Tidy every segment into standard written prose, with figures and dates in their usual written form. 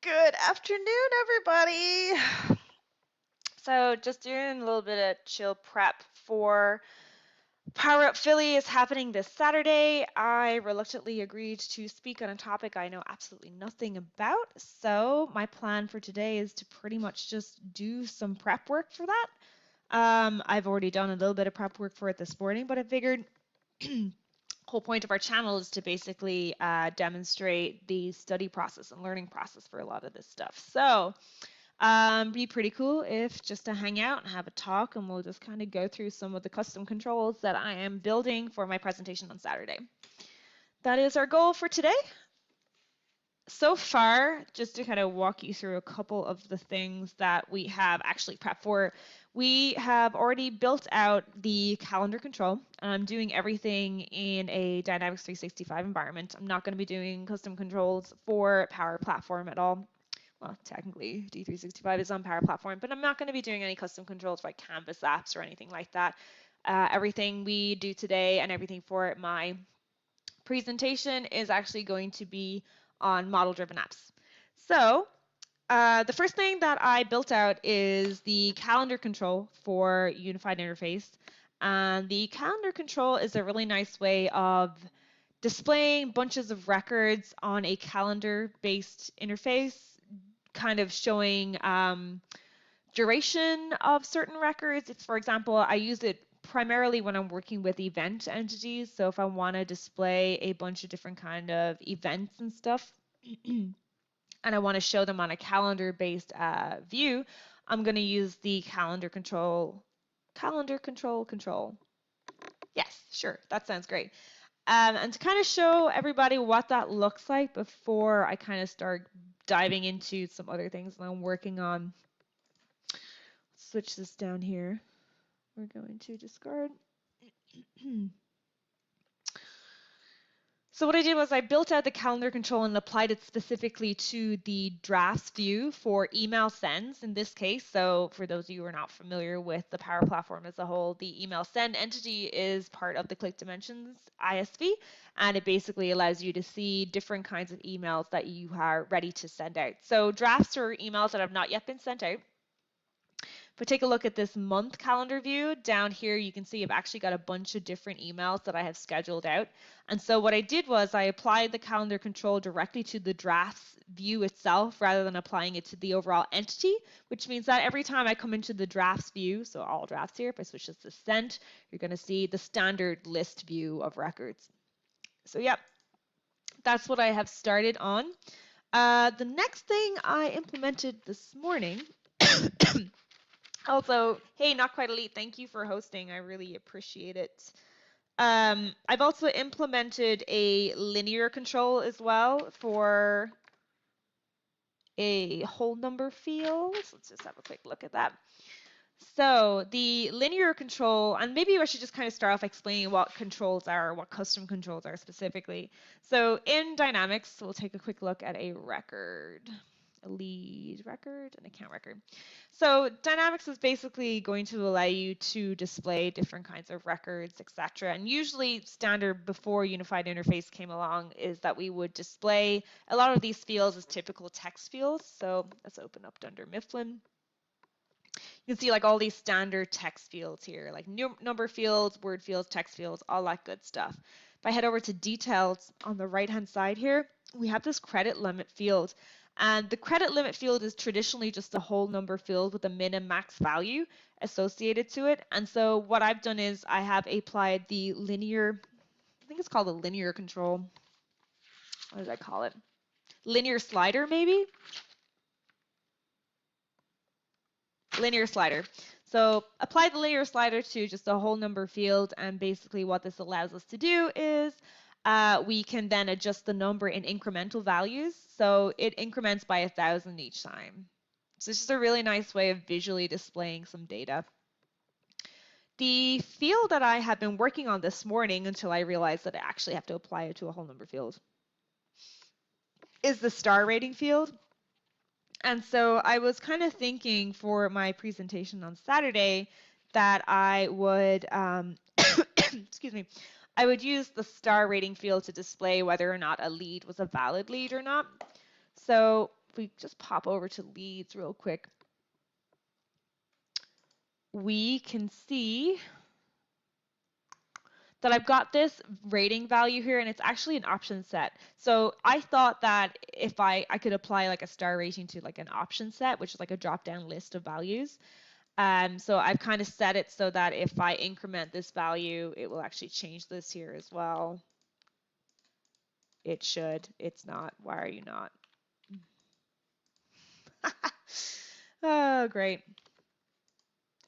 Good afternoon, everybody. So, just doing a little bit of chill prep for Power Up Philly is happening this Saturday. I reluctantly agreed to speak on a topic I know absolutely nothing about. So, my plan for today is to pretty much just do some prep work for that. I've already done a little bit of prep work for it this morning, but I figured whole point of our channel is to basically demonstrate the study process and learning process for a lot of this stuff. So be pretty cool if just to hang out and have a talk, and we'll just kind of go through some of the custom controls that I am building for my presentation on Saturday. That is our goal for today. So far, just to kind of walk you through a couple of the things that we have actually prepped for, we have already built out the calendar control. I'm doing everything in a Dynamics 365 environment. I'm not going to be doing custom controls for Power Platform at all. Well, technically D365 is on Power Platform, but I'm not going to be doing any custom controls for like Canvas apps or anything like that. Everything we do today and everything for my presentation is actually going to be on model-driven apps. So the first thing that I built out is the calendar control for unified interface. And the calendar control is a really nice way of displaying bunches of records on a calendar-based interface, kind of showing duration of certain records. If, for example, I use it primarily when I'm working with event entities. So if I want to display a bunch of different kind of events and stuff, and I want to show them on a calendar-based view, I'm going to use the calendar control. Yes, sure, that sounds great. And to kind of show everybody what that looks like before I kind of start diving into some other things that I'm working on. Switch this down here. We're going to discard. So what I did was I built out the calendar control and applied it specifically to the drafts view for email sends in this case. So for those of you who are not familiar with the Power Platform as a whole, the email send entity is part of the Click Dimensions ISV, and it basically allows you to see different kinds of emails that you are ready to send out. So drafts are emails that have not yet been sent out. If we take a look at this month calendar view, down here you can see I've actually got a bunch of different emails that I have scheduled out. And so what I did was I applied the calendar control directly to the drafts view itself rather than applying it to the overall entity, which means that every time I come into the drafts view, so all drafts here, if I switch this to sent, you're going to see the standard list view of records. So yep, that's what I have started on. The next thing I implemented this morning Also, hey, Not Quite Elite, thank you for hosting. I really appreciate it. I've also implemented a linear control as well for a whole number field. Let's just have a quick look at that. So the linear control, and maybe I should just kind of start off explaining what controls are, what custom controls are specifically. So in Dynamics, we'll take a quick look at a record. A lead record, an account record. So Dynamics is basically going to allow you to display different kinds of records, etc. And usually standard before Unified Interface came along is that we would display a lot of these fields as typical text fields. So let's open up under Mifflin. You can see like all these standard text fields here, like number fields, word fields, text fields, all that good stuff. If I head over to details on the right-hand side here, we have this credit limit field. And the credit limit field is traditionally just a whole number field with a min and max value associated to it. And so what I've done is I have applied the linear, I think it's called a linear control. What did I call it? Linear slider, maybe? Linear slider. So apply the linear slider to just a whole number field, and basically what this allows us to do is we can then adjust the number in incremental values. So it increments by 1,000 each time. So it's just a really nice way of visually displaying some data. The field that I have been working on this morning until I realized that I actually have to apply it to a whole number field is the star rating field. And so I was kind of thinking for my presentation on Saturday that I would, excuse me, I would use the star rating field to display whether or not a lead was a valid lead or not. So if we just pop over to leads real quick, we can see that I've got this rating value here, and it's actually an option set. So I thought that if I could apply like a star rating to like an option set, which is like a drop-down list of values. So I've kind of set it so that if I increment this value, it will actually change this here as well. It should. It's not. Why are you not? Oh, great.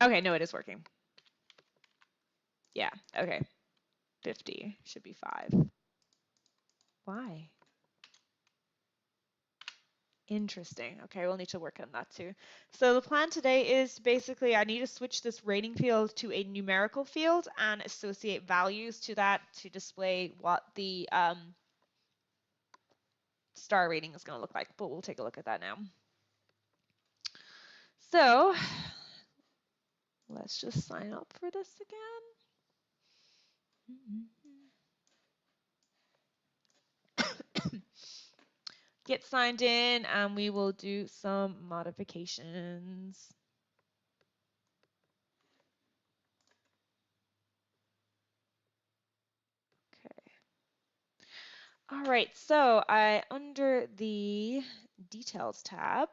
Okay, no, it is working. Yeah, okay. 50 should be 5. Why? Interesting. Okay, we'll need to work on that too. So the plan today is basically I need to switch this rating field to a numerical field and associate values to that to display what the star rating is going to look like. But we'll take a look at that now. So let's just sign up for this again. Get signed in and we will do some modifications. Okay. All right, so under the details tab,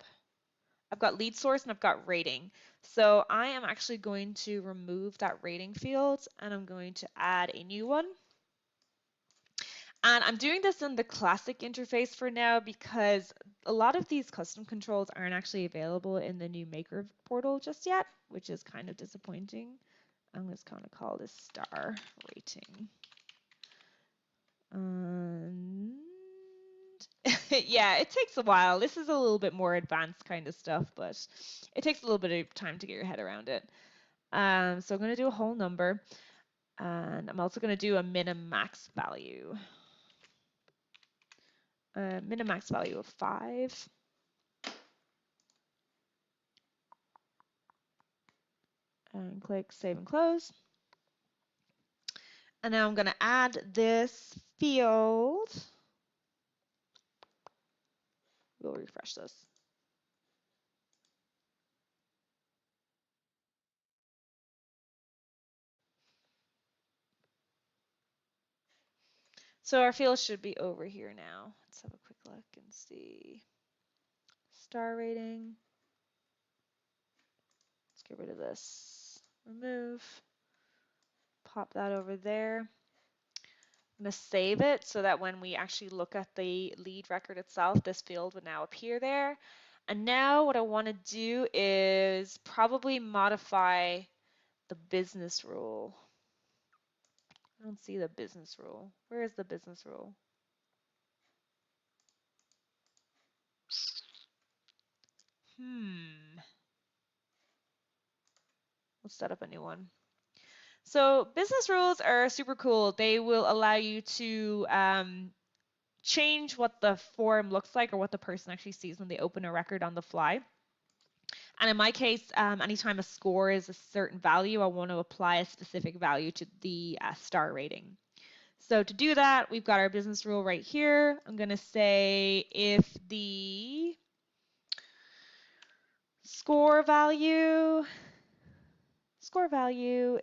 I've got lead source and I've got rating. So I am actually going to remove that rating field and I'm going to add a new one. And I'm doing this in the classic interface for now because a lot of these custom controls aren't actually available in the new Maker portal just yet, which is kind of disappointing. I'm just going to call this star rating. And yeah, it takes a while. This is a little bit more advanced kind of stuff, but it takes a little bit of time to get your head around it. So I'm going to do a whole number, and I'm also going to do a min max value. Min max value of 5. And click Save and Close. And now I'm going to add this field. We'll refresh this. So our field should be over here now. Let's have a quick look and see. Star rating. Let's get rid of this. Remove. Pop that over there. I'm going to save it so that when we actually look at the lead record itself, this field would now appear there. And now what I want to do is probably modify the business rule. I don't see the business rule. Where is the business rule? Let's set up a new one. So business rules are super cool. They will allow you to change what the form looks like or what the person actually sees when they open a record on the fly. And in my case, anytime a score is a certain value, I want to apply a specific value to the star rating. So to do that, we've got our business rule right here. I'm going to say if the score value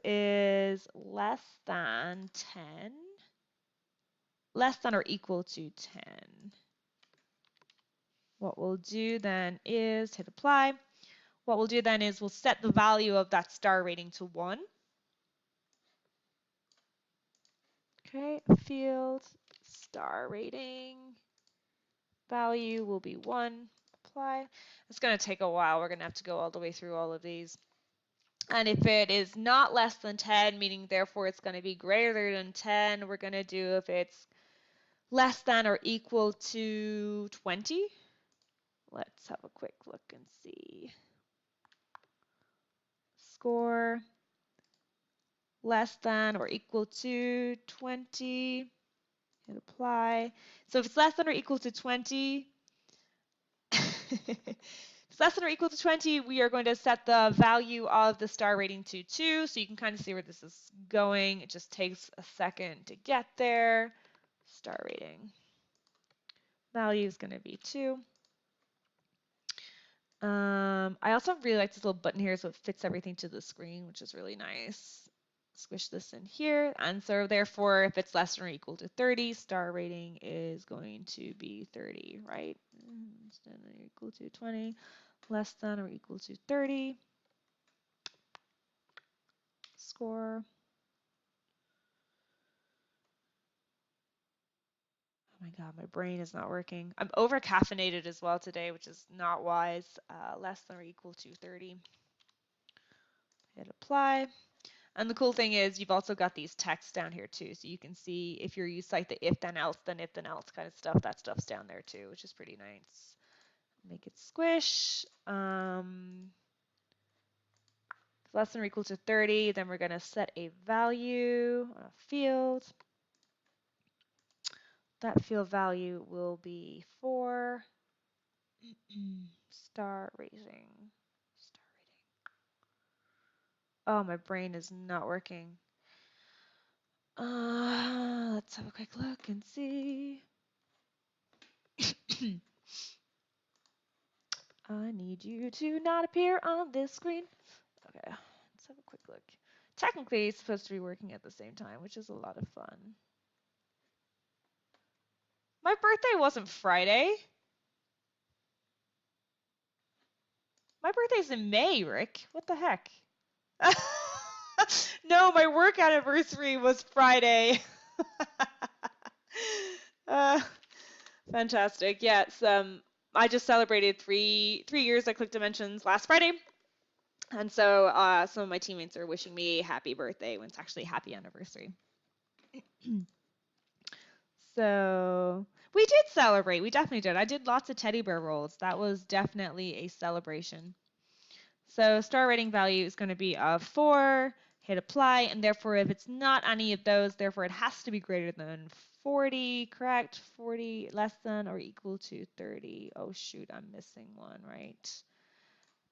is less than or equal to 10. What we'll do then is hit apply. What we'll do then is we'll set the value of that star rating to 1. Okay, field star rating value will be 1. Apply. It's going to take a while. We're going to have to go all the way through all of these. And if it is not less than 10, meaning therefore it's going to be greater than 10, we're going to do if it's less than or equal to 20. Let's have a quick look and see. Score less than or equal to 20. Hit apply. So if it's less than or equal to 20, if it's less than or equal to 20, we are going to set the value of the star rating to 2. So you can kind of see where this is going. It just takes a second to get there. Star rating value is going to be 2. I also really like this little button here, so it fits everything to the screen, which is really nice. Squish this in here, and so therefore, if it's less than or equal to 30, star rating is going to be 30, right? Less than or equal to 20, less than or equal to 30. Score. Oh my God, my brain is not working. I'm over caffeinated as well today, which is not wise. Less than or equal to 30. Hit apply. And the cool thing is you've also got these texts down here too. So you can see if you cite the if then else kind of stuff, that stuff's down there too, which is pretty nice. Make it squish. Less than or equal to 30, then we're going to set a value on a field. That field value will be 4. Star rating. Oh, my brain is not working. Let's have a quick look and see. I need you to not appear on this screen. Okay, let's have a quick look. Technically, it's supposed to be working at the same time, which is a lot of fun. My birthday wasn't Friday. My birthday's in May, Rick. What the heck? No, my work anniversary was Friday. uh, Fantastic. Yes, I just celebrated three years at Click Dimensions last Friday. And so some of my teammates are wishing me a happy birthday when it's actually a happy anniversary. So we did celebrate. We definitely did. I did lots of teddy bear rolls. That was definitely a celebration. So star rating value is going to be 4. Hit apply, and therefore if it's not any of those, therefore it has to be greater than 40, correct? 40 less than or equal to 30. Oh shoot, I'm missing one, right?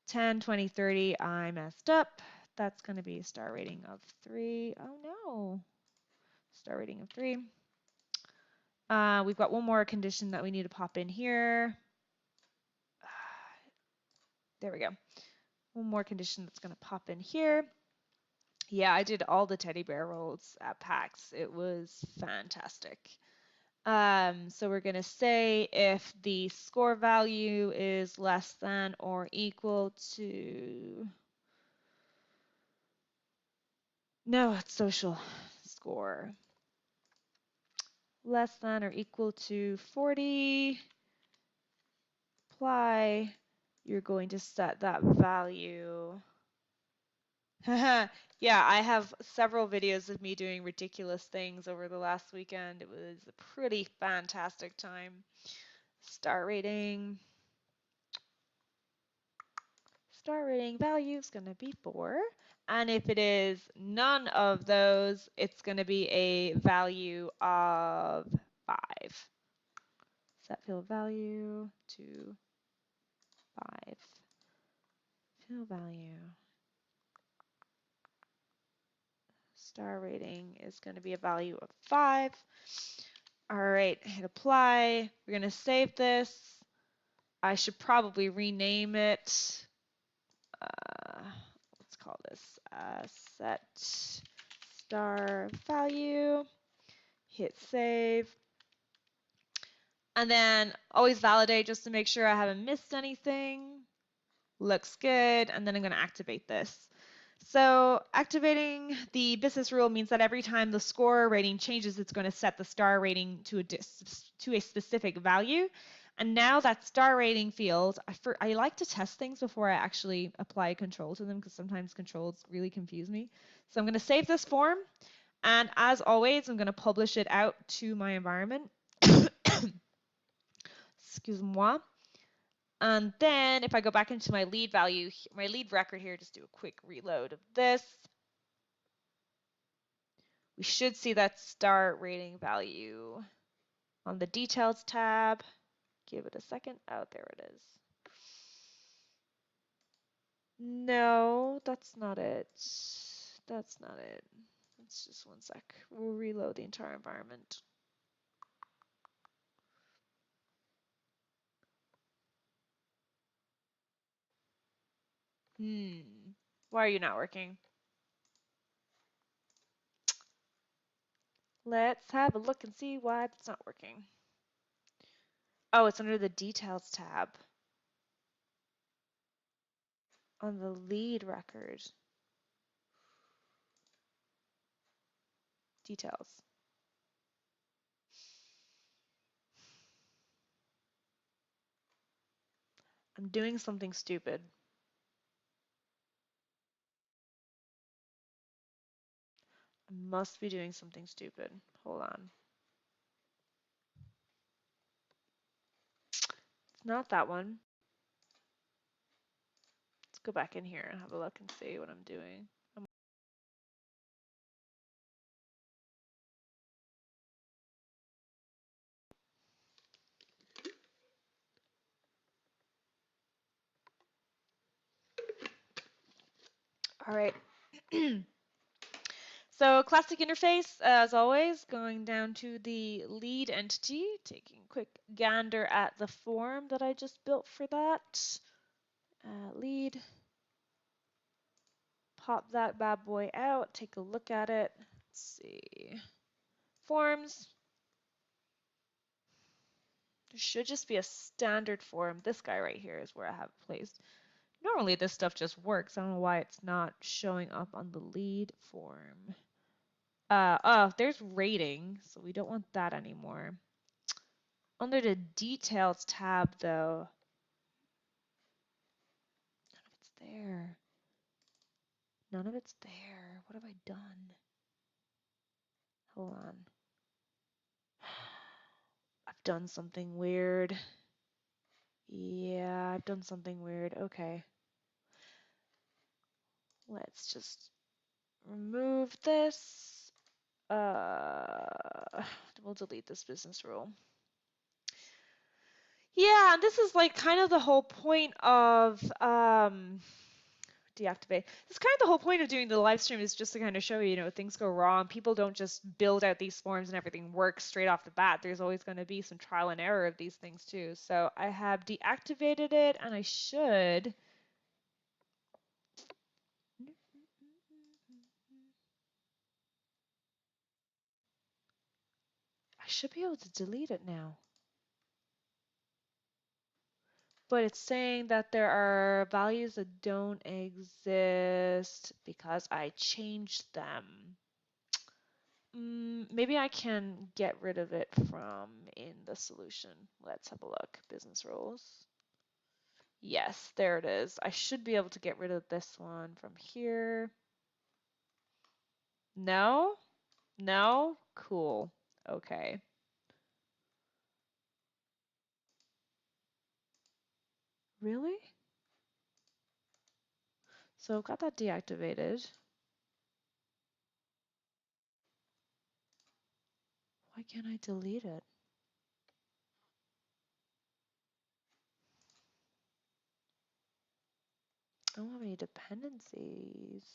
10, 20, 30, I messed up. That's going to be a star rating of 3. Oh no. Star rating of 3. We've got one more condition that we need to pop in here. There we go. One more condition that's going to pop in here. Yeah, I did all the teddy bear rolls at PAX. It was fantastic. So we're going to say if the score value is less than or equal to... No, it's social score. Less than or equal to 40. Apply. You're going to set that value. Yeah, I have several videos of me doing ridiculous things over the last weekend. It was a pretty fantastic time. Star rating. Star rating value is going to be 4. And if it is none of those, it's going to be a value of 5. Set field value to 5. Field value. Star rating is going to be a value of 5. All right, hit apply. We're going to save this. I should probably rename it. Let's call this set star value. Hit save. And then always validate just to make sure I haven't missed anything. Looks good. And then I'm going to activate this. So activating the business rule means that every time the score rating changes, it's going to set the star rating to a specific value. And now that star rating field, I like to test things before I actually apply a control to them because sometimes controls really confuse me. So I'm going to save this form. And as always, I'm going to publish it out to my environment. Excuse-moi. And then if I go back into my lead value, my lead record here, just do a quick reload of this. We should see that star rating value on the details tab. Give it a second. Oh, there it is. No, that's not it. That's not it. It's just one sec. We'll reload the entire environment. Why are you not working? Let's have a look and see why it's not working. Oh, it's under the details tab on the lead record. Details. I'm doing something stupid. I must be doing something stupid. Hold on. It's not that one. Let's go back in here and have a look and see what I'm doing. All right. So classic interface, as always, going down to the lead entity, taking a quick gander at the form that I just built for that. Lead, pop that bad boy out, take a look at it. Let's see. Forms. There should just be a standard form. This guy right here is where I have it placed. Normally this stuff just works. I don't know why it's not showing up on the lead form. Oh, there's rating, so we don't want that anymore. Under the details tab though, none of it's there. None of it's there. What have I done? Hold on. I've done something weird. Yeah, I've done something weird. Okay. Let's just remove this. We'll delete this business rule. Yeah, and this is like kind of the whole point of deactivate. It's kind of the whole point of doing the live stream is just to kind of show you, things go wrong. People don't just build out these forms and everything works straight off the bat. There's always going to be some trial and error of these things too. So I have deactivated it, and I should be able to delete it now. But it's saying that there are values that don't exist because I changed them. Maybe I can get rid of it from in the solution. Let's have a look. Business rules. Yes, there it is. I should be able to get rid of this one from here. No? No? Cool. Okay. Really? So got that deactivated. Why can't I delete it? I don't have any dependencies.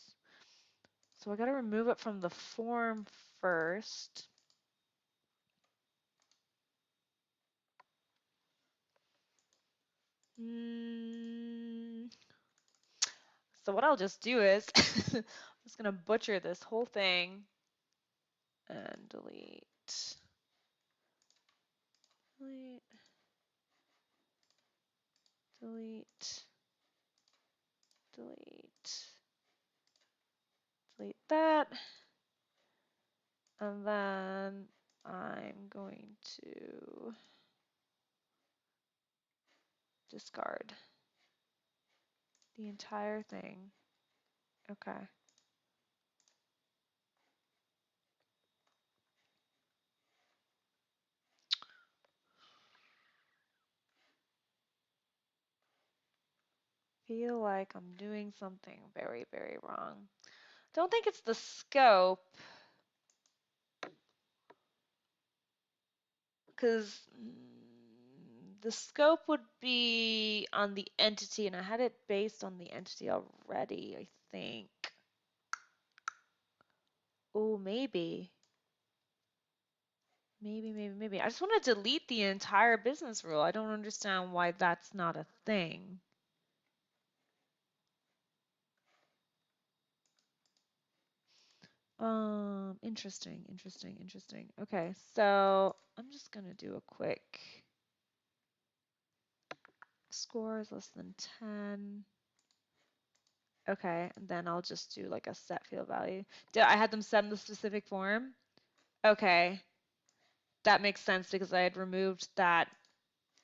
So I gotta remove it from the form first. So what I'll just do is, I'm just gonna butcher this whole thing and delete, delete, delete, delete, delete that. And then I'm going to discard the entire thing. Okay. Feel like I'm doing something very, very wrong. Don't think it's the scope, because the scope would be on the entity, and I had it based on the entity already, I think. Oh, maybe. Maybe. I just want to delete the entire business rule. I don't understand why that's not a thing. Interesting, interesting, interesting. Okay, so I'm just gonna do a quick score is less than 10. Okay, and then I'll just do like a set field value. Did I had them set in the specific form? Okay, that makes sense because I had removed that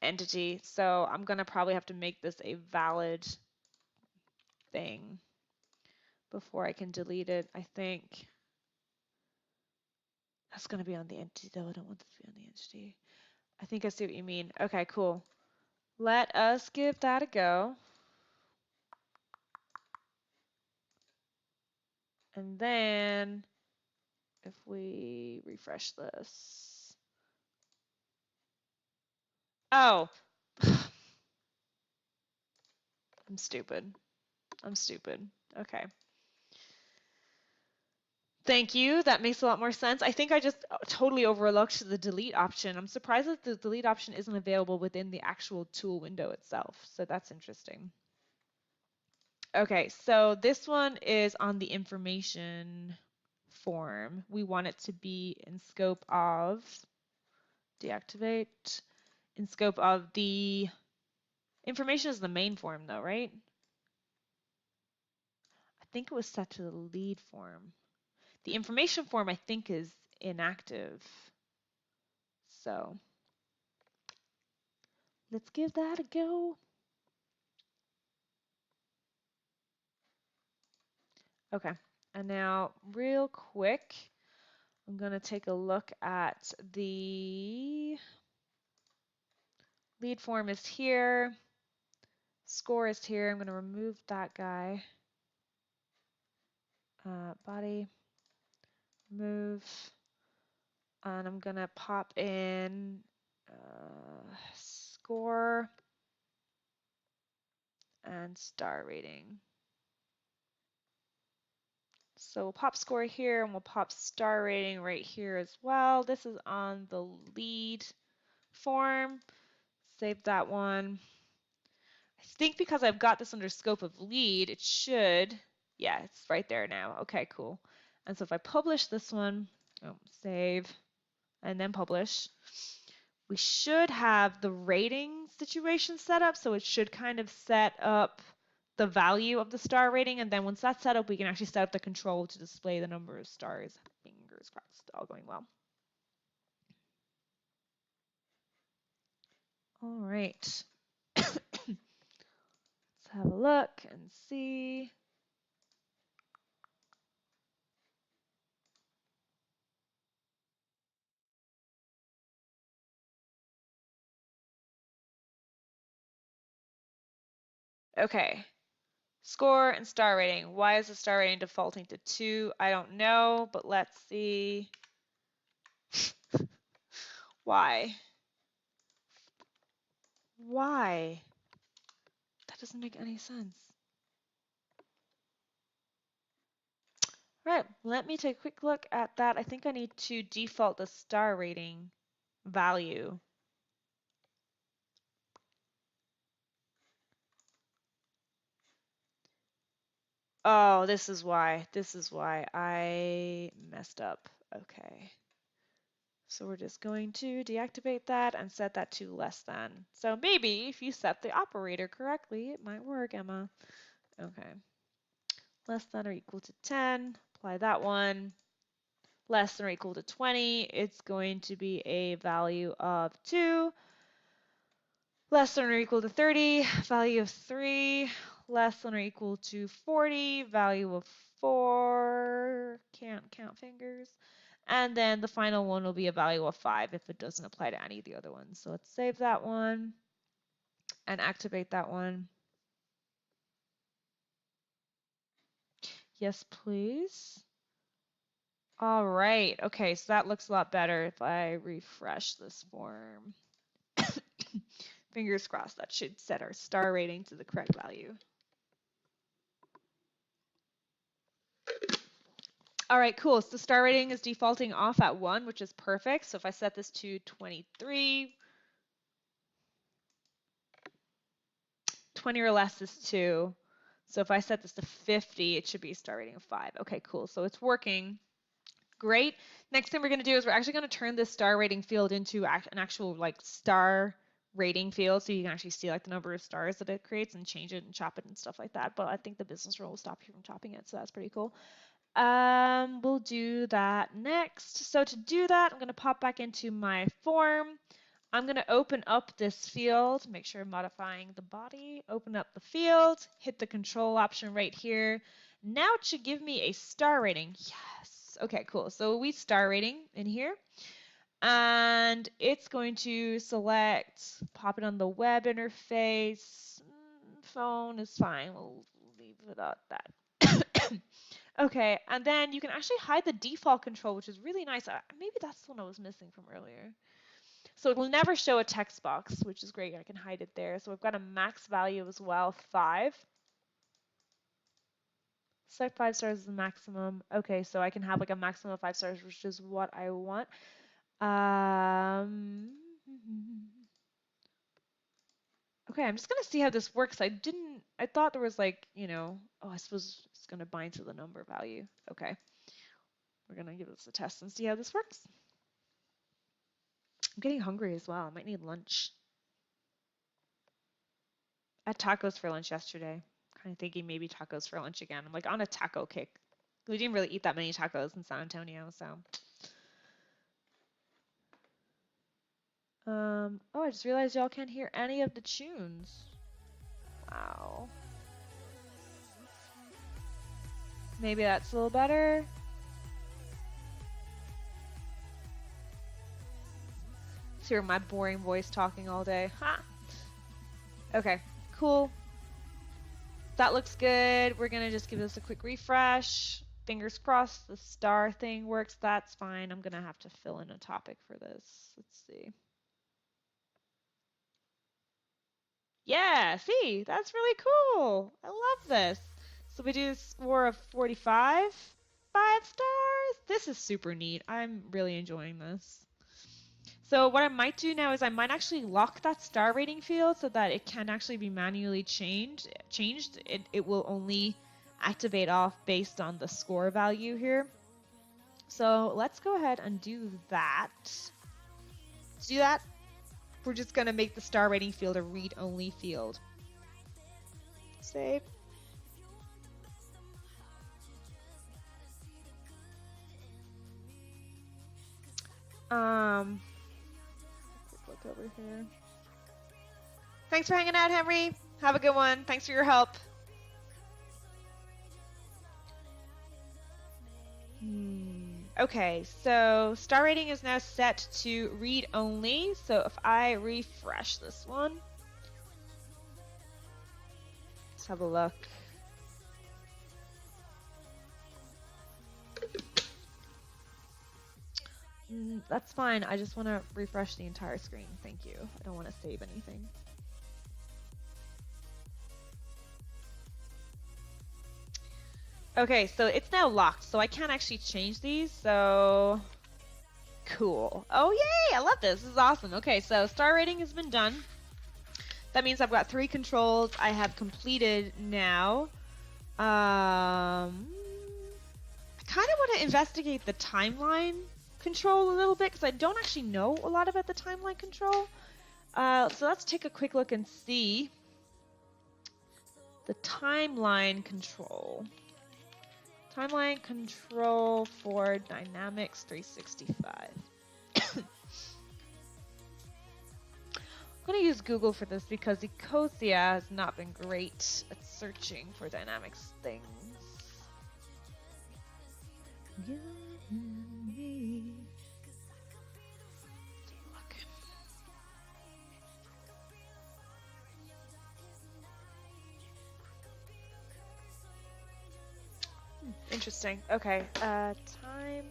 entity. So I'm gonna probably have to make this a valid thing before I can delete it. I think that's gonna be on the entity though. I don't want this to be on the entity. I think I see what you mean. Okay, cool. Let us give that a go. And then if we refresh this. Oh, I'm stupid. I'm stupid. Okay. Thank you. That makes a lot more sense. I think I just totally overlooked the delete option. I'm surprised that the delete option isn't available within the actual tool window itself. So that's interesting. Okay, so this one is on the information form. We want it to be in scope of deactivate, in scope of the information is the main form though, right? I think it was set to the lead form. The information form I think is inactive. So let's give that a go. Okay, and now real quick, I'm gonna take a look at the lead form is here, score is here. I'm gonna remove that guy. Body, move, and I'm gonna pop in score and star rating. So we'll pop score here and we'll pop star rating right here as well. This is on the lead form. Save that one. I think because I've got this under scope of lead, it should, yeah, it's right there now. Okay, cool. And so if I publish this one, save, and then publish, we should have the rating situation set up. So it should kind of set up the value of the star rating. And then once that's set up, we can actually set up the control to display the number of stars. Fingers crossed, all going well. All right. Let's have a look and see. Okay. Score and star rating. Why is the star rating defaulting to 2? I don't know, but let's see. Why? Why? That doesn't make any sense. All right, let me take a quick look at that. I think I need to default the star rating value. Oh, this is why. This is why I messed up. Okay. So we're just going to deactivate that and set that to less than. So maybe if you set the operator correctly, it might work, Emma. Okay. Less than or equal to 10, apply that one. Less than or equal to 20, it's going to be a value of 2. Less than or equal to 30, value of 3. Less than or equal to 40, value of 4. Can't count fingers. And then the final one will be a value of 5 if it doesn't apply to any of the other ones. So let's save that one and activate that one. Yes, please. All right. Okay, so that looks a lot better if I refresh this form. Fingers crossed, that should set our star rating to the correct value. All right, cool. So star rating is defaulting off at 1, which is perfect. So if I set this to 23, 20 or less is 2. So if I set this to 50, it should be a star rating of 5. Okay, cool. So it's working. Great. Next thing we're going to do is we're actually going to turn this star rating field into an actual like star rating field, so you can actually see like the number of stars that it creates and change it and chop it and stuff like that. But I think the business rule will stop you from chopping it, so that's pretty cool. We'll do that next. So to do that, I'm going to pop back into my form. I'm going to open up this field, make sure I'm modifying the body, open up the field, hit the control option right here. Now it should give me a star rating. Yes. Okay, cool. So we star rating in here. And it's going to select, pop it on the web interface. Phone is fine. We'll leave it at that. Okay, and then you can actually hide the default control, which is really nice. Maybe that's the one I was missing from earlier. So it will never show a text box, which is great. I can hide it there. So we've got a max value as well, 5. Set 5 stars is the maximum. Okay, so I can have like a maximum of 5 stars, which is what I want. Okay, I'm just gonna see how this works. I thought there was like, oh, I suppose it's gonna bind to the number value. Okay, we're gonna give this a test and see how this works. I'm getting hungry as well. I might need lunch. I had tacos for lunch yesterday. Kind of thinking maybe tacos for lunch again. I'm like on a taco kick. We didn't really eat that many tacos in San Antonio, so. Oh, I just realized y'all can't hear any of the tunes. Wow. Maybe that's a little better. Let's hear my boring voice talking all day. Ha! Okay, cool. That looks good. We're gonna just give this a quick refresh. Fingers crossed the star thing works. That's fine. I'm gonna have to fill in a topic for this. Let's see. Yeah, see, that's really cool. I love this. So we do a score of 45, 5 stars. This is super neat. I'm really enjoying this. So what I might do now is I might actually lock that star rating field so that it can actually be manually changed. It will only activate off based on the score value here. So let's go ahead and do that. To do that, we're just going to make the star rating field a read-only field. Save. Quick look over here. Thanks for hanging out, Henry. Have a good one. Thanks for your help. Okay, so star rating is now set to read only. So if I refresh this one, let's have a look. That's fine. I just want to refresh the entire screen. Thank you. I don't want to save anything. Okay, so it's now locked, so I can't actually change these, so cool. Oh, yay! I love this. This is awesome. Okay, so star rating has been done. That means I've got 3 controls I have completed now. I kind of want to investigate the timeline control a little bit because I don't actually know a lot about the timeline control. So let's take a quick look and see the timeline control. Timeline control for Dynamics 365. I'm going to use Google for this because Ecosia has not been great at searching for Dynamics things. Interesting. Okay. Timeline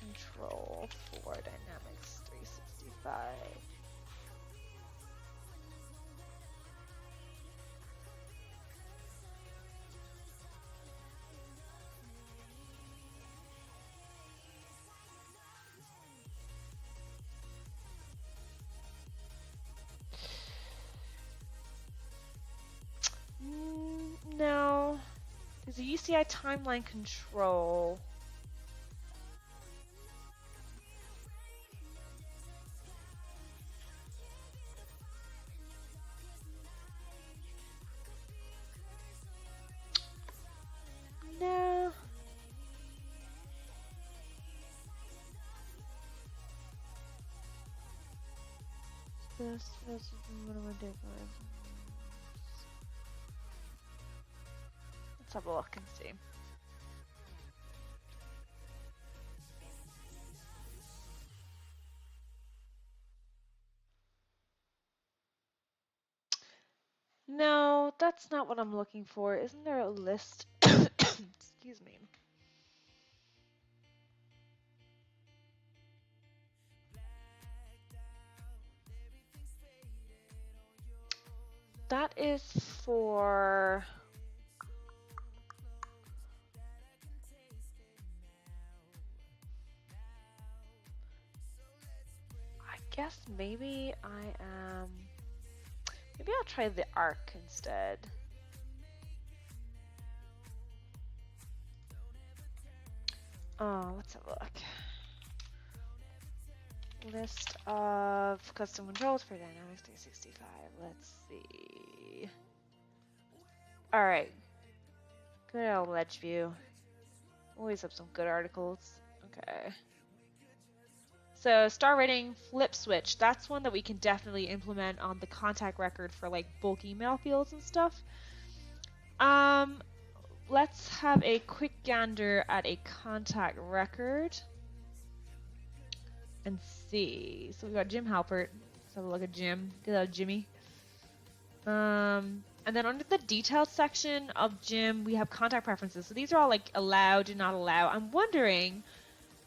control for Dynamics 365. No. There's a UCI timeline control. This is whatever different. Let's have a look and see. No, that's not what I'm looking for. Isn't there a list? Excuse me. That is for... I guess maybe I am... Maybe I'll try the arc instead. Oh, let's have a look. List of custom controls for Dynamics 365. Let's see. Alright. Good old ledge view. Always have some good articles. Okay. So star rating flip switch. That's one that we can definitely implement on the contact record for like bulk email fields and stuff. Let's have a quick gander at a contact record and see. So we got Jim Halpert. Let's have a look at Jim. Good old Jimmy. And then under the details section of Jim, we have contact preferences. So these are all like allow, do not allow. I'm wondering,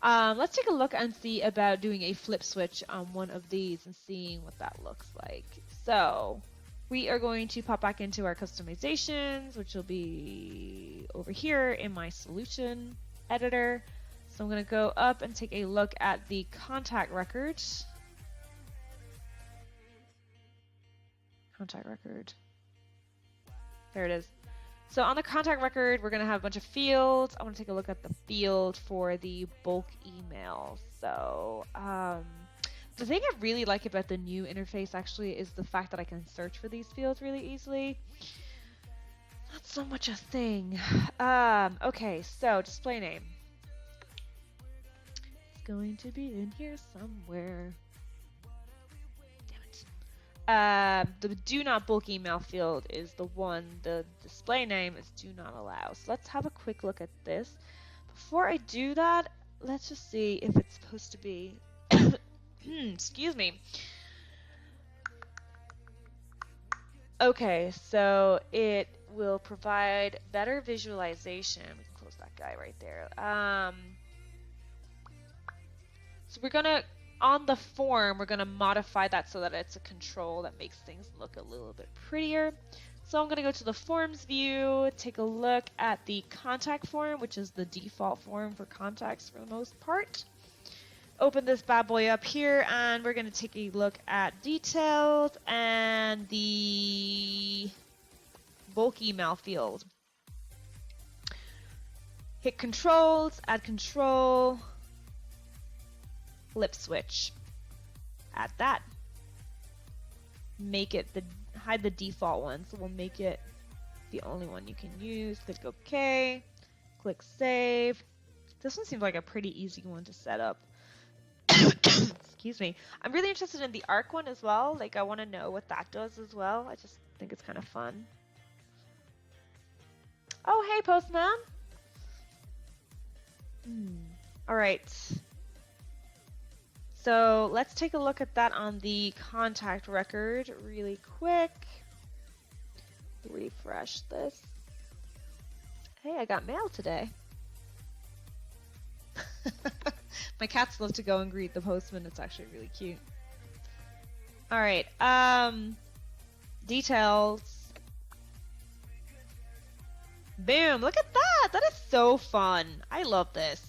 let's take a look and see about doing a flip switch on one of these and seeing what that looks like. So we are going to pop back into our customizations, which will be over here in my solution editor. So I'm going to go up and take a look at the contact record. Contact record. There it is. So on the contact record, we're going to have a bunch of fields. I want to take a look at the field for the bulk email. So the thing I really like about the new interface actually is the fact that I can search for these fields really easily. Not so much a thing. Okay, so display name. It's going to be in here somewhere. The do not bulk email field is the one, the display name is do not allow. So let's have a quick look at this. Before I do that, let's just see if it's supposed to be, excuse me. Okay, so it will provide better visualization. We can close that guy right there. So we're gonna, on the form, we're going to modify that so that it's a control that makes things look a little bit prettier. So I'm going to go to the forms view, take a look at the contact form, which is the default form for contacts for the most part. Open this bad boy up here, and we're going to take a look at details and the bulk email field. Hit controls, add control, flip switch. Add that. Make it hide the default one, so we'll make it the only one you can use. Click OK. Click save. This one seems like a pretty easy one to set up. Excuse me. I'm really interested in the arc one as well. Like, I want to know what that does as well. I just think it's kind of fun. Oh, hey, Postman. All right. So let's take a look at that on the contact record really quick. Refresh this. Hey, I got mail today. My cats love to go and greet the postman. It's actually really cute. All right. Details. Boom. Look at that. That is so fun. I love this.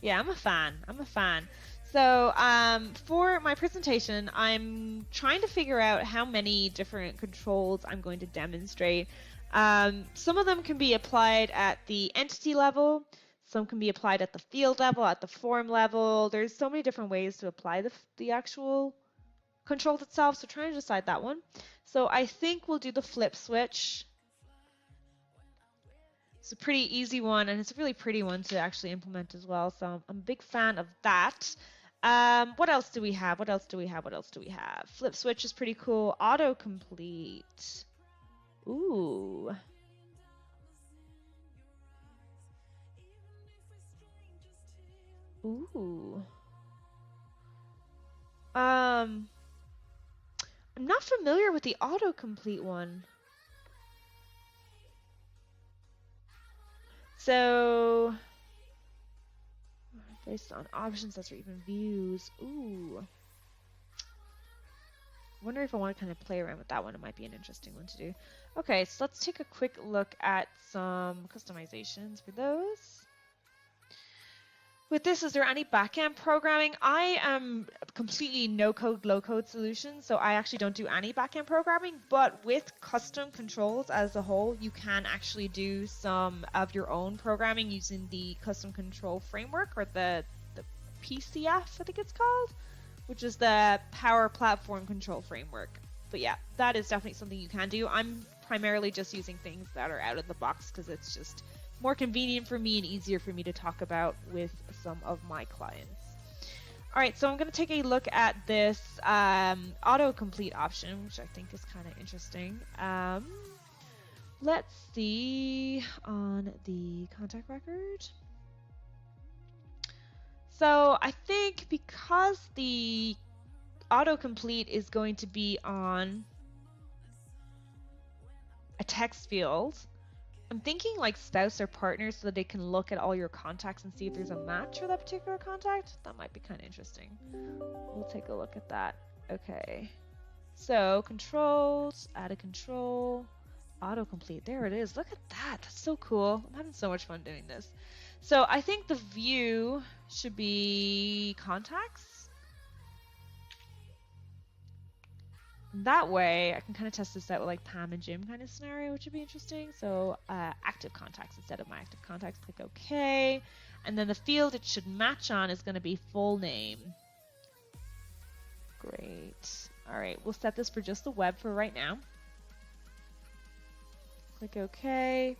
Yeah, I'm a fan. I'm a fan. So for my presentation, I'm trying to figure out how many different controls I'm going to demonstrate. Some of them can be applied at the entity level. Some can be applied at the field level, at the form level. There's so many different ways to apply the actual controls itself. So trying to decide that one. So I think we'll do the flip switch. It's a pretty easy one, and it's a really pretty one to actually implement as well. So I'm a big fan of that. What else do we have? What else do we have? What else do we have? Flip switch is pretty cool. Autocomplete. Ooh. Ooh. I'm not familiar with the autocomplete one. So, based on options, that's or even views. Ooh. I wonder if I want to kind of play around with that one. It might be an interesting one to do. Okay, so let's take a quick look at some customizations for those. With this, is there any backend programming? I am completely no-code, low-code solution, so I actually don't do any backend programming, but with custom controls as a whole, you can actually do some of your own programming using the custom control framework, or the PCF, I think it's called, which is the Power Platform Control Framework. But yeah, that is definitely something you can do. I'm primarily just using things that are out of the box because it's just more convenient for me and easier for me to talk about with some of my clients. All right, so I'm going to take a look at this autocomplete option, which I think is kind of interesting. Let's see on the contact record. So I think because the autocomplete is going to be on a text field, I'm thinking like spouse or partner so that they can look at all your contacts and see if there's a match for that particular contact. That might be kind of interesting. We'll take a look at that. Okay. So controls, add a control, autocomplete. There it is. Look at that. That's so cool. I'm having so much fun doing this. So I think the view should be contacts. That way, I can kind of test this out with like Pam and Jim kind of scenario, which would be interesting. So active contacts instead of my active contacts, click OK. And then the field it should match on is going to be full name. Great. All right, we'll set this for just the web for right now. Click OK.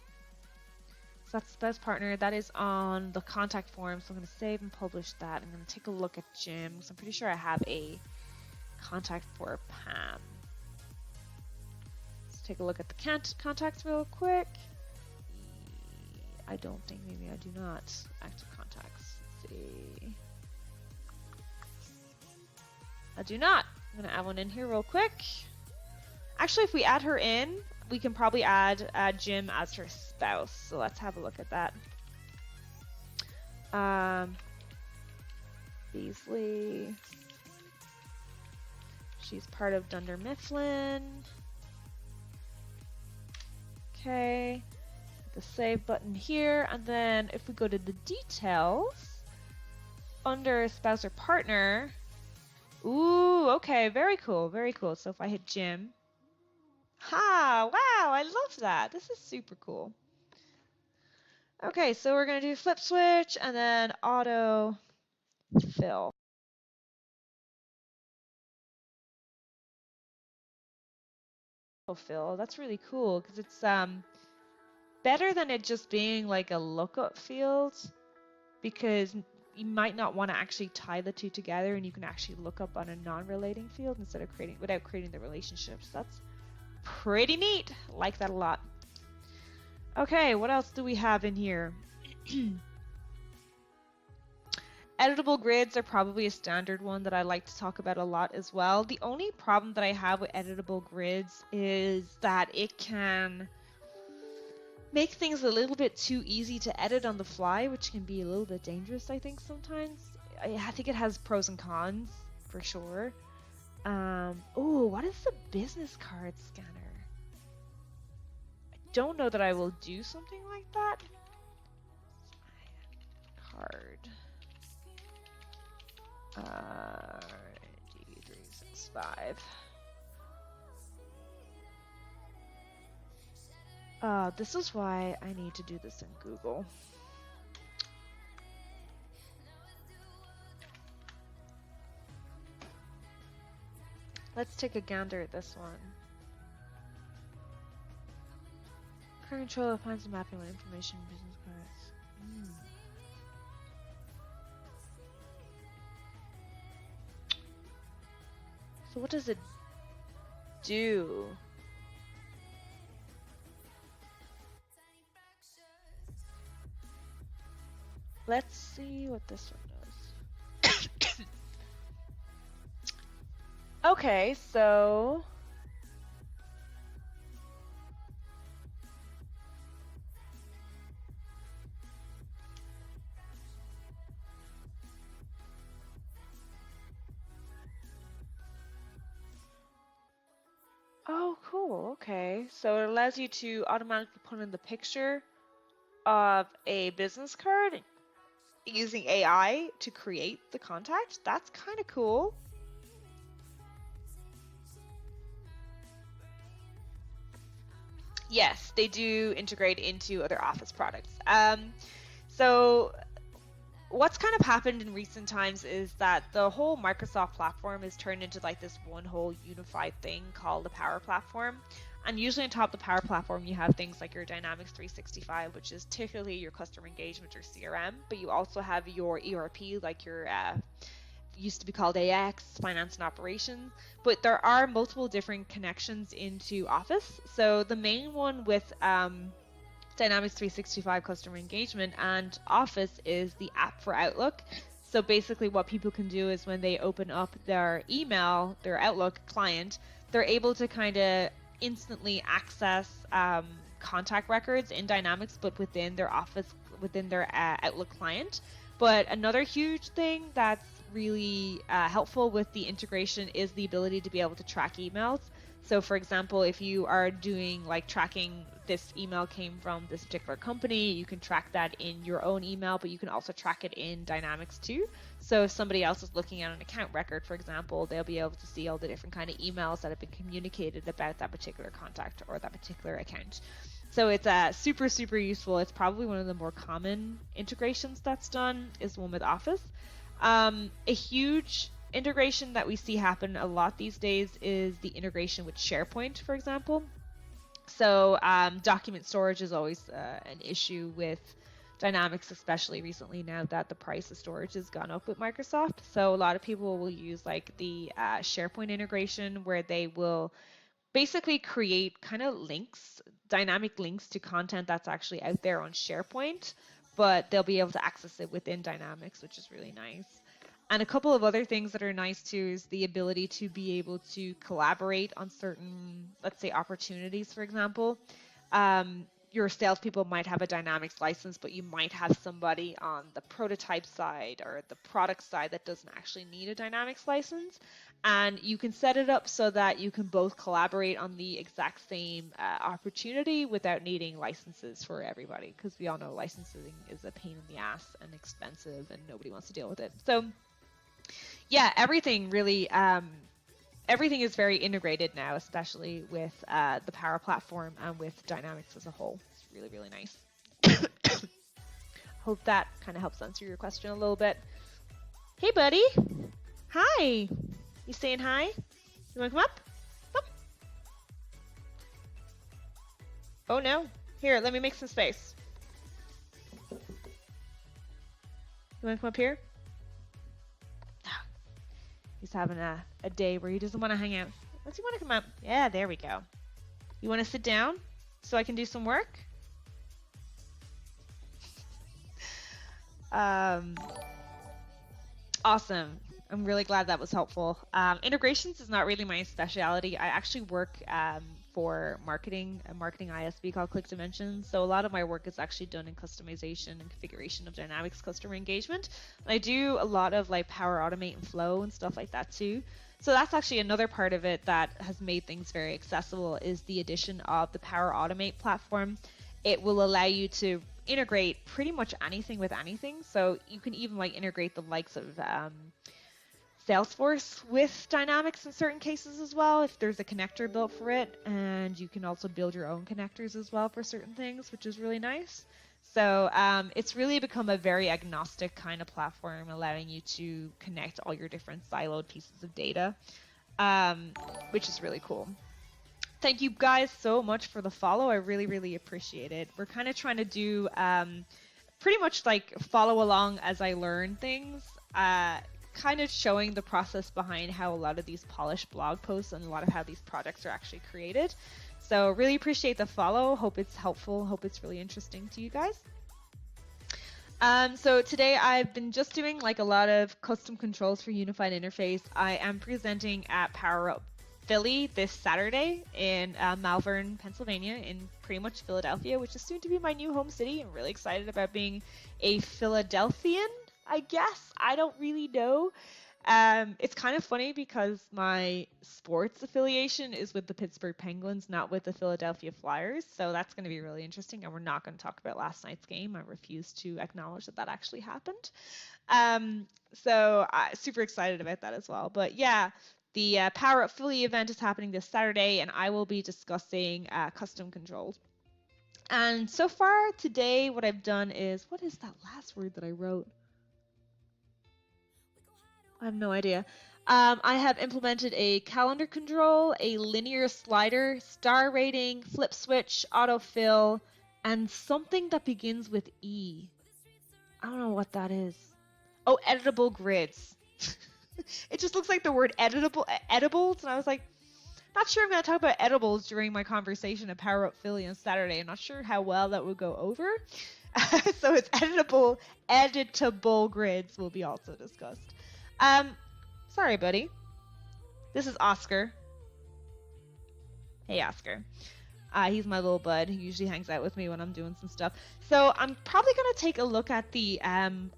So that's the best partner. That is on the contact form. So I'm going to save and publish that. I'm going to take a look at Jim because I'm pretty sure I have a contact for Pam. Let's take a look at the contacts real quick. I don't think, maybe I do not. Active contacts. Let's see. I do not. I'm going to add one in here real quick. Actually, if we add her in, we can probably add Jim as her spouse. So let's have a look at that. Beasley. She's part of Dunder Mifflin. Okay. The save button here. And then if we go to the details, under spouse or partner. Ooh, okay. Very cool. Very cool. So if I hit Jim. Ha! Wow, I love that. This is super cool. Okay, so we're going to do flip switch and then auto fill. Fill. That's really cool because it's better than it just being like a lookup field, because you might not want to actually tie the two together, and you can actually look up on a non-relating field instead of without creating the relationships. That's pretty neat. I like that a lot. Okay, what else do we have in here? Editable grids are probably a standard one that I like to talk about a lot as well. The only problem that I have with editable grids is that it can make things a little bit too easy to edit on the fly, which can be a little bit dangerous, I think, sometimes. I think it has pros and cons, for sure. Oh, what is the business card scanner? I don't know that I will do something like that. Card. D365. This is why I need to do this in Google. Let's take a gander at this one. Current controller finds the mapping with information business cards. So what does it do? Let's see what this one does. Okay, so oh, cool. Okay. So it allows you to automatically put in the picture of a business card using AI to create the contact. That's kind of cool. Yes, they do integrate into other Office products. So what's kind of happened in recent times is that the whole Microsoft platform has turned into like this one whole unified thing called the Power Platform. And usually on top of the Power Platform, you have things like your Dynamics 365, which is typically your customer engagement or CRM, but you also have your ERP, like your used to be called AX, finance and operations, but there are multiple different connections into Office. So the main one with Dynamics 365 customer engagement and Office is the app for Outlook. So basically what people can do is when they open up their email, their Outlook client, they're able to kind of instantly access contact records in Dynamics, but within their Office, within their Outlook client. But another huge thing that's really helpful with the integration is the ability to be able to track emails. So for example, if you are doing like tracking, this email came from this particular company, you can track that in your own email, but you can also track it in Dynamics too. So if somebody else is looking at an account record, for example, they'll be able to see all the different kind of emails that have been communicated about that particular contact or that particular account. So it's super, super useful. It's probably one of the more common integrations that's done is one with Office. A huge integration that we see happen a lot these days is the integration with SharePoint, for example. So document storage is always an issue with Dynamics, especially recently now that the price of storage has gone up with Microsoft. So a lot of people will use like the SharePoint integration where they will basically create kind of links, dynamic links to content that's actually out there on SharePoint, but they'll be able to access it within Dynamics, which is really nice. And a couple of other things that are nice too is the ability to be able to collaborate on certain, let's say, opportunities, for example. Your salespeople might have a Dynamics license, but you might have somebody on the prototype side or the product side that doesn't actually need a Dynamics license. And you can set it up so that you can both collaborate on the exact same opportunity without needing licenses for everybody, because we all know licensing is a pain in the ass and expensive and nobody wants to deal with it. So yeah, everything really, everything is very integrated now, especially with the Power Platform and with Dynamics as a whole. It's really, really nice. Hope that kind of helps answer your question a little bit. Hey, buddy. Hi. You saying hi? You want to come up? Come. Oh, no. Here, let me make some space. You want to come up here? He's having a day where he doesn't want to hang out. Does he want to come up? Yeah, there we go. You want to sit down so I can do some work? Awesome. I'm really glad that was helpful. Integrations is not really my specialty. I actually work for marketing, a marketing ISV called Click Dimensions. So a lot of my work is actually done in customization and configuration of Dynamics customer engagement. And I do a lot of like Power Automate and Flow and stuff like that too. So that's actually another part of it that has made things very accessible is the addition of the Power Automate platform. It will allow you to integrate pretty much anything with anything. So you can even like integrate the likes of Salesforce with Dynamics in certain cases as well, if there's a connector built for it, and you can also build your own connectors as well for certain things, which is really nice. So it's really become a very agnostic kind of platform, allowing you to connect all your different siloed pieces of data, which is really cool. Thank you guys so much for the follow. I really, really appreciate it. We're kind of trying to do pretty much like follow along as I learn things. kind of showing the process behind how a lot of these polished blog posts and a lot of how these projects are actually created. So really appreciate the follow. Hope it's helpful. Hope it's really interesting to you guys. So today I've been just doing like a lot of custom controls for unified interface. I am presenting at Power Up Philly this Saturday in Malvern, Pennsylvania, in pretty much Philadelphia, which is soon to be my new home city. I'm really excited about being a Philadelphian, I guess. I don't really know. It's kind of funny because my sports affiliation is with the Pittsburgh Penguins, not with the Philadelphia Flyers. So that's going to be really interesting. And we're not going to talk about last night's game. I refuse to acknowledge that that actually happened. So I'm super excited about that as well. But yeah, the Power Up Philly event is happening this Saturday, and I will be discussing custom controls. And so far today, what I've done is, what is that last word that I wrote? I have no idea. I have implemented a calendar control, a linear slider, star rating, flip switch, autofill, and something that begins with E. I don't know what that is. Oh, editable grids. It just looks like the word edibles, and I was like, not sure I'm going to talk about edibles during my conversation at Power Up Philly on Saturday. I'm not sure how well that would go over. So it's editable grids will be also discussed. Sorry, buddy. This is Oscar. Hey, Oscar. He's my little bud. He usually hangs out with me when I'm doing some stuff. So I'm probably going to take a look at the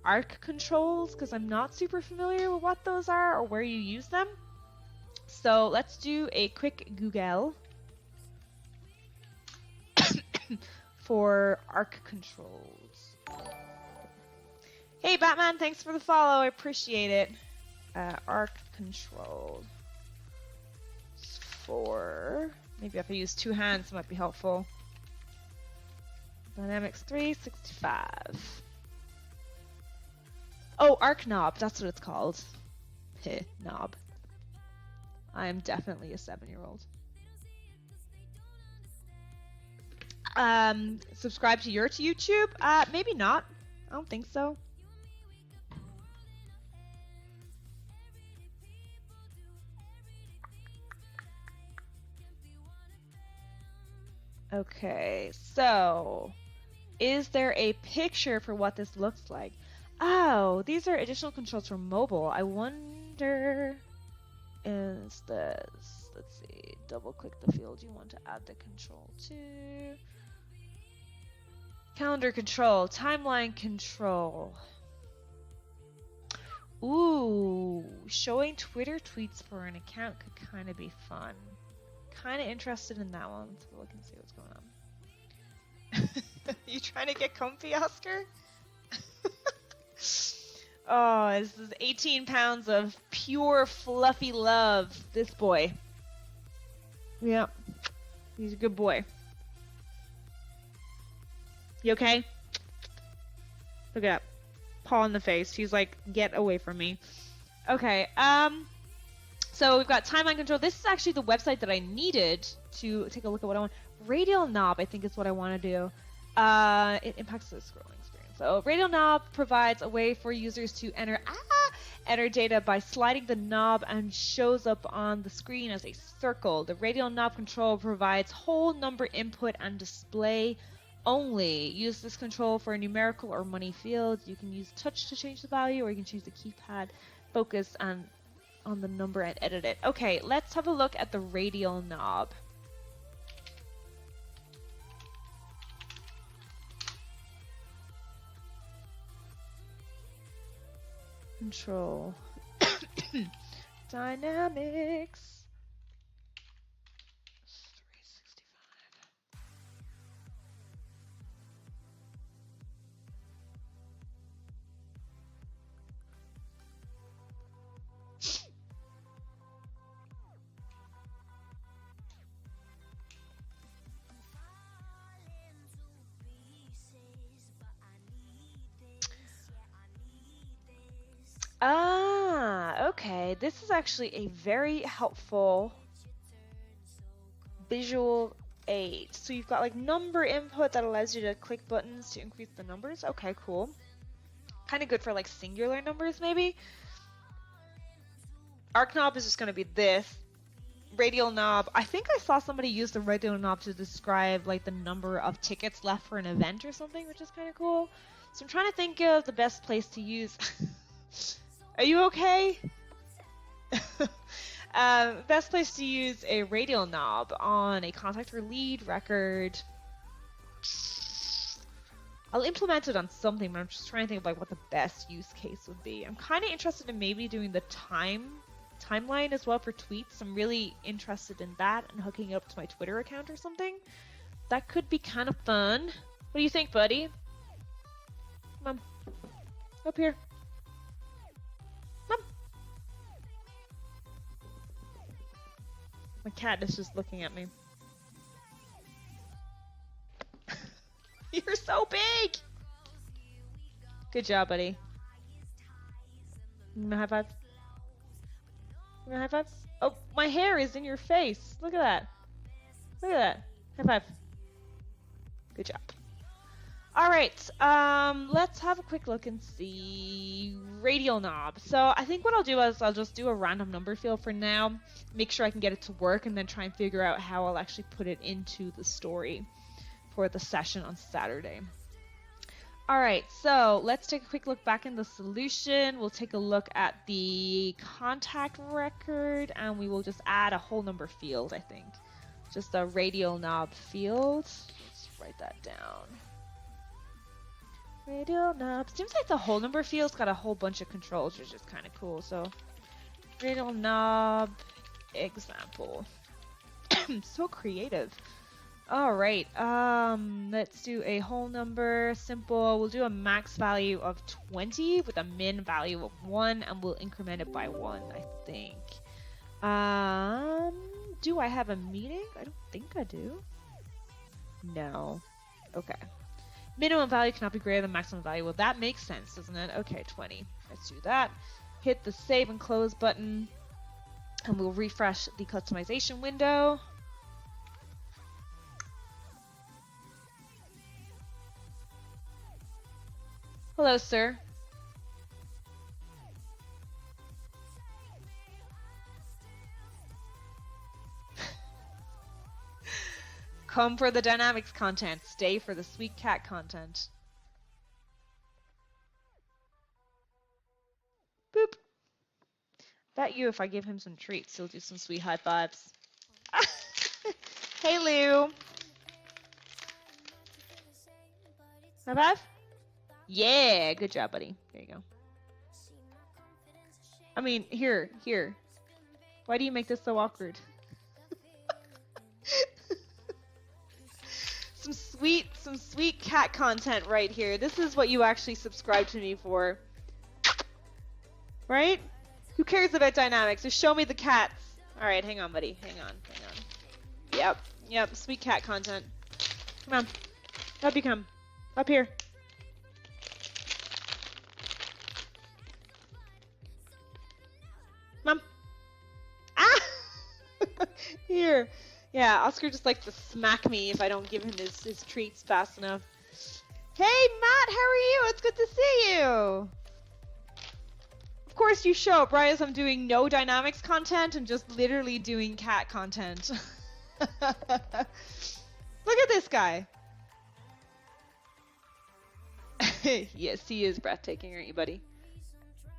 arc controls because I'm not super familiar with what those are or where you use them. So let's do a quick Google for arc controls. Hey, Batman, thanks for the follow. I appreciate it. Arc control for, maybe if I use two hands, it might be helpful. Dynamics 365. Oh, arc knob, that's what it's called. Knob. I am definitely a 7-year-old. Subscribe to your YouTube? Maybe not. I don't think so. Okay, so is there a picture for what this looks like? Oh, these are additional controls for mobile. I wonder, is this, let's see, double click the field you want to add the control to. Calendar control, timeline control. Ooh, showing Twitter tweets for an account could kind of be fun. Kind of interested in that one. Let's go look and see what's going on. You trying to get comfy, Oscar? Oh, this is 18 pounds of pure fluffy love. This boy. Yep. He's a good boy. You okay? Look it up. Paw in the face. He's like, get away from me. Okay, so we've got timeline control. This is actually the website that I needed to take a look at what I want. Radial knob, I think is what I want to do. It impacts the scrolling screen. So radial knob provides a way for users to enter data by sliding the knob and shows up on the screen as a circle. The radial knob control provides whole number input and display only. Use this control for numerical or money fields. You can use touch to change the value, or you can choose the keypad, focus on the number and edit it. Okay, let's have a look at the radial knob. Control. Dynamics. 365. Okay. This is actually a very helpful visual aid. So you've got like number input that allows you to click buttons to increase the numbers. Okay, cool. Kind of good for like singular numbers maybe. Arc knob is just going to be this. Radial knob, I think I saw somebody use the radial knob to describe like the number of tickets left for an event or something, which is kind of cool. So I'm trying to think of the best place to use. Are you okay? Best place to use a radial knob on a contact or lead record. I'll implement it on something, but I'm just trying to think of like what the best use case would be. I'm kind of interested in maybe doing the timeline as well for tweets. I'm really interested in that and hooking it up to my Twitter account or something. That could be kind of fun. What do you think, buddy? Come on. Up here. Come. My cat is just looking at me. You're so big! Good job, buddy. High five. High five? Oh, my hair is in your face. Look at that. Look at that. High five. Good job. All right. Let's have a quick look and see radial knob. So I think what I'll do is I'll just do a random number field for now. Make sure I can get it to work and then try and figure out how I'll actually put it into the story for the session on Saturday. All right, so let's take a quick look back in the solution. We'll take a look at the contact record, and we will just add a whole number field, I think. Just a radial knob field. Let's write that down. Radial knob. Seems like the whole number field's got a whole bunch of controls, which is kind of cool. So, radial knob example. So creative. All right, let's do a whole number, simple. We'll do a max value of 20 with a min value of 1, and we'll increment it by 1, I think. Do I have a meeting? I don't think I do. No. Okay. Minimum value cannot be greater than maximum value. Well, that makes sense, doesn't it? Okay, 20. Let's do that. Hit the save and close button, and we'll refresh the customization window. Hello, sir. Come for the dynamics content, stay for the sweet cat content. Boop. Bet you if I give him some treats, he'll do some sweet high fives. Hey, Lou. High five? Yeah, good job, buddy. There you go. I mean, here. Why do you make this so awkward? some sweet cat content right here. This is what you actually subscribe to me for. Right? Who cares about dynamics? Just show me the cats. All right, hang on, buddy. Hang on. Yep, sweet cat content. Come on. Up you come. Up here. Mom. Ah! Here. Yeah, Oscar just likes to smack me if I don't give him his treats fast enough. Hey, Matt, how are you? It's good to see you. Of course you show up, right, as I'm doing no dynamics content and just literally doing cat content. Look at this guy. Yes, he is breathtaking, aren't you, buddy?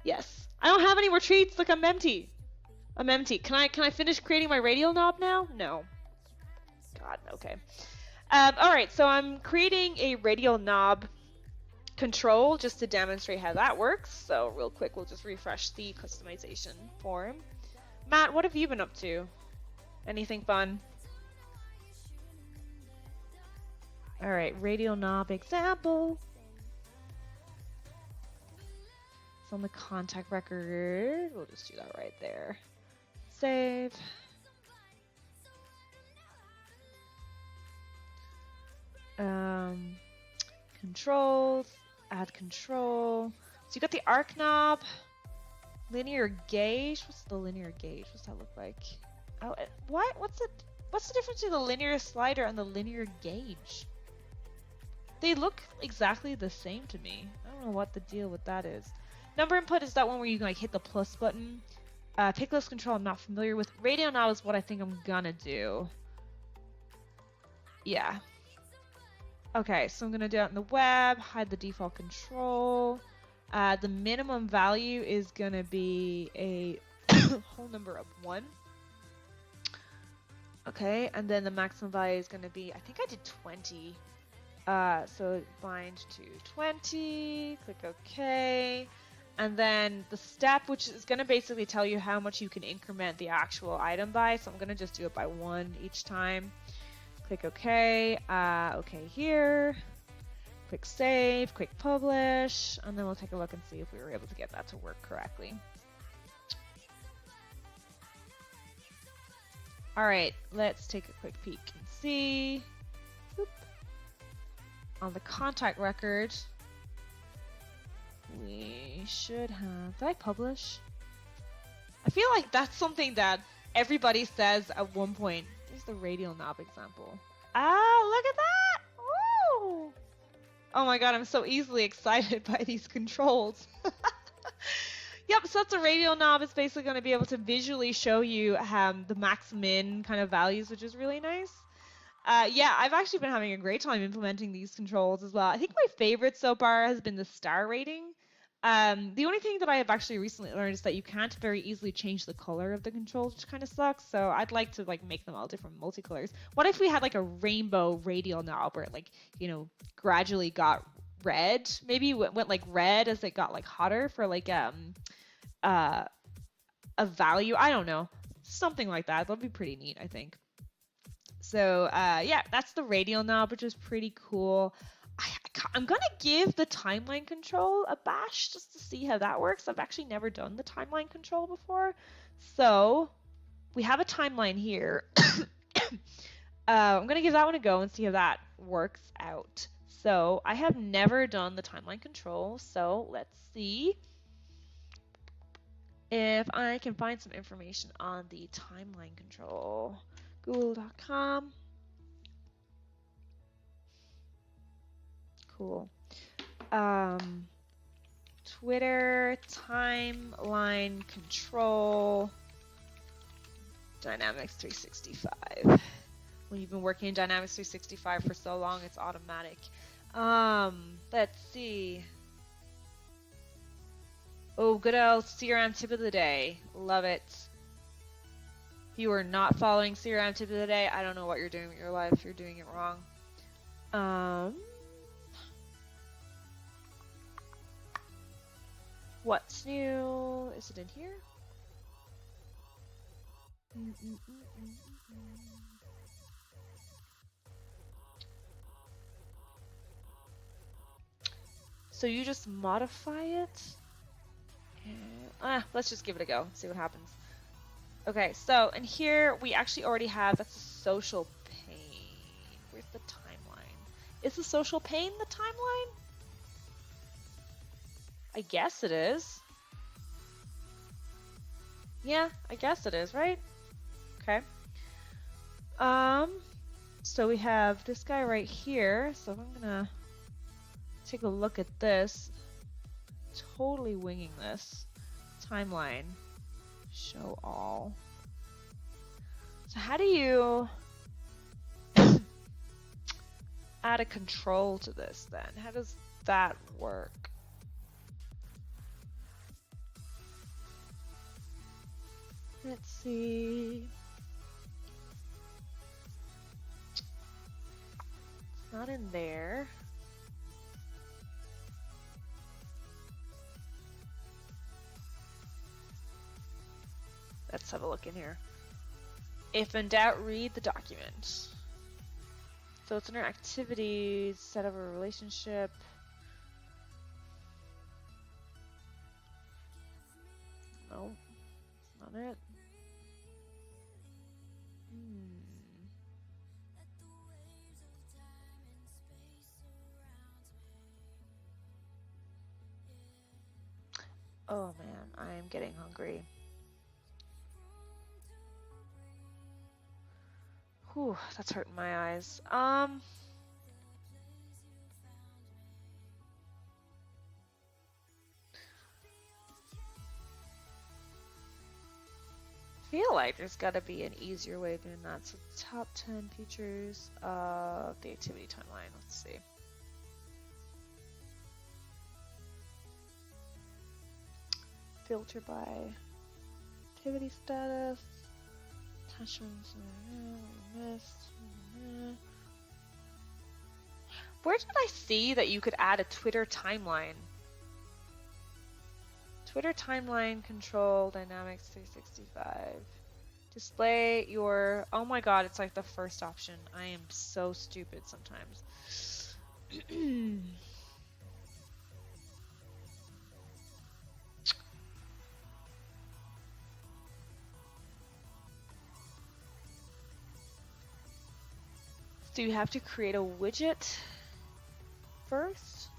Yes. I don't have any more treats. Look, I'm empty. I'm empty. Can I finish creating my radial knob now? No. God, okay. All right, so I'm creating a radial knob control just to demonstrate how that works. So real quick, we'll just refresh the customization form. Matt, what have you been up to? Anything fun? All right, radial knob example. It's on the contact record. We'll just do that right there. Save. Controls, add control. So you got the arc knob, linear gauge. What's the linear gauge? What's that look like? Oh, what? What's the difference between the linear slider and the linear gauge? They look exactly the same to me. I don't know what the deal with that is. Number input is that one where you can like hit the plus button Pick list control I'm not familiar with. Radio knob is what I think I'm gonna do. Yeah. Okay, so I'm gonna do it in the web, hide the default control. The minimum value is gonna be a whole number of 1. Okay, and then the maximum value is gonna be, I think I did 20. So bind to 20, click OK. And then the step, which is going to basically tell you how much you can increment the actual item by. So I'm going to just do it by 1 each time. Click OK. OK here. Click Save. Click Publish. And then we'll take a look and see if we were able to get that to work correctly. All right, let's take a quick peek and see. Boop. On the contact record, we should have, did I publish? I feel like that's something that everybody says at one point. Here's the radial knob example. Ah, look at that! Woo! Oh my god, I'm so easily excited by these controls. Yep, so that's a radial knob. It's basically going to be able to visually show you the max min kind of values, which is really nice. Yeah, I've actually been having a great time implementing these controls as well. I think my favorite so far has been the star rating. The only thing that I have actually recently learned is that you can't very easily change the color of the controls, which kind of sucks. So I'd like to make them all different multicolors. What if we had like a rainbow radial knob where it gradually got red? Maybe it went like red as it got like hotter for like a value. I don't know, something like that. That'd be pretty neat, I think. So yeah, that's the radial knob, which is pretty cool. I'm going to give the timeline control a bash just to see how that works. I've actually never done the timeline control before. So we have a timeline here. I'm going to give that one a go and see how that works out. So I have never done the timeline control. So let's see if I can find some information on the timeline control. Google.com. Cool. Twitter, timeline control, Dynamics 365. When you've been working in Dynamics 365 for so long, it's automatic. Let's see. Oh, good old CRM tip of the day. Love it. If you are not following CRM tip of the day, I don't know what you're doing with your life. You're doing it wrong. What's new? Is it in here? So you just modify it? Let's just give it a go, see what happens. Okay, so in here we actually already have, that's a social pane. Where's the timeline? Is the social pane the timeline? I guess it is. Yeah, I guess it is, right? Okay. So we have this guy right here. So I'm gonna take a look at this. Totally winging this. Timeline. Show all. So how do you add a control to this then? How does that work? Let's see. It's not in there. Let's have a look in here. If in doubt, read the document. So it's under activities, set up a relationship. No, it's not it. Oh man, I am getting hungry. Whew, that's hurting my eyes. feel like there's got to be an easier way of doing that. So top 10 features of the activity timeline. Let's see. Filter by activity status. Attachments. Missed. Where did I see that you could add a Twitter timeline? Twitter timeline control Dynamics 365. Display your, oh my god, it's like the first option. I am so stupid sometimes. Do you have to create a widget first?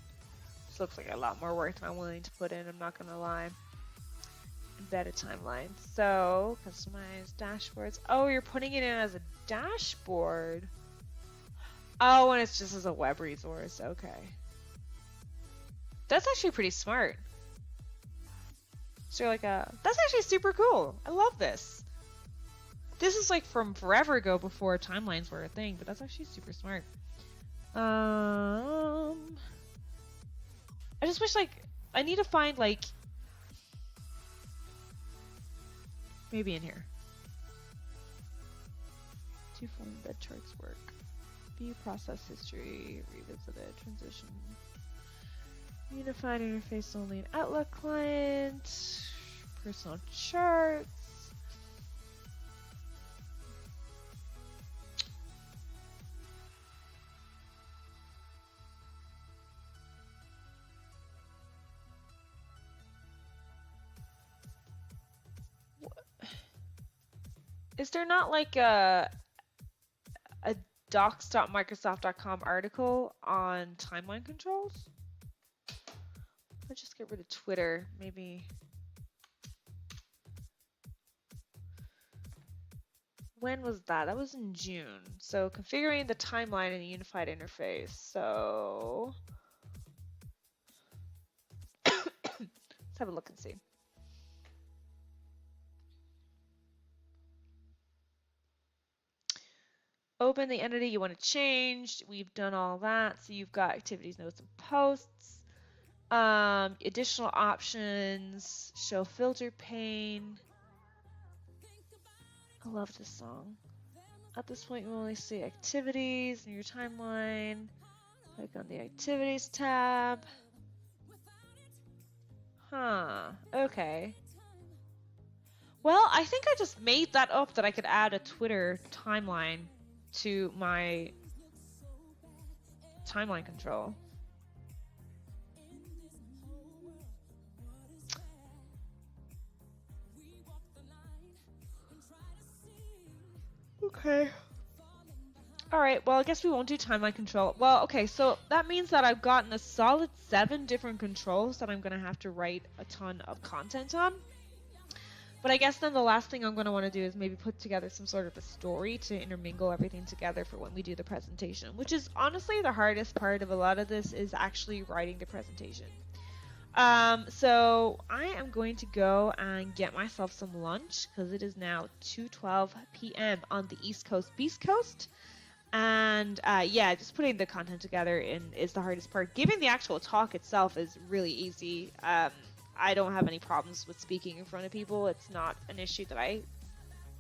This looks like a lot more work than I'm willing to put in, I'm not gonna lie. Embedded timeline. So, customize dashboards. Oh, you're putting it in as a dashboard. Oh, and it's just as a web resource. Okay. That's actually pretty smart. So like that's actually super cool. I love this. This is like from forever ago before timelines were a thing, but that's actually super smart. I just wish like, I need to find like, maybe in here. Two form bed charts work. View process history, revisited, transition. Unified interface only in Outlook client. Personal charts. Is there not like a docs.microsoft.com article on timeline controls? Let's just get rid of Twitter, maybe. When was that? That was in June. So configuring the timeline in a unified interface. So let's have a look and see. Open the entity you want to change. We've done all that. So you've got activities, notes, and posts. Additional options. Show filter pane. I love this song. At this point, you only see activities in your timeline. Click on the activities tab. Huh. Okay. Well, I think I just made that up that I could add a Twitter timeline to my timeline control. Okay. Alright, well, I guess we won't do timeline control. Well, okay, so that means that I've gotten a solid 7 different controls that I'm going to have to write a ton of content on. But I guess then the last thing I'm going to want to do is maybe put together some sort of a story to intermingle everything together for when we do the presentation, which is honestly the hardest part of a lot of this is actually writing the presentation. So I am going to go and get myself some lunch because it is now 2:12 p.m. on the East Coast, Beast Coast. And yeah, just putting the content together is the hardest part. Giving the actual talk itself is really easy. I don't have any problems with speaking in front of people. It's not an issue that I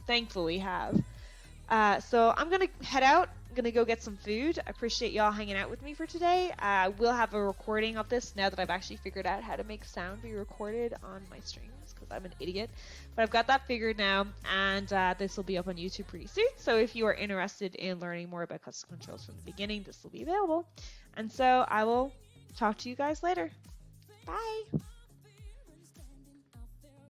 thankfully have. So I'm going to head out. I'm going to go get some food. I appreciate y'all hanging out with me for today. We'll have a recording of this now that I've actually figured out how to make sound be recorded on my streams because I'm an idiot. But I've got that figured now, and this will be up on YouTube pretty soon. So if you are interested in learning more about custom controls from the beginning, this will be available. And so I will talk to you guys later. Bye!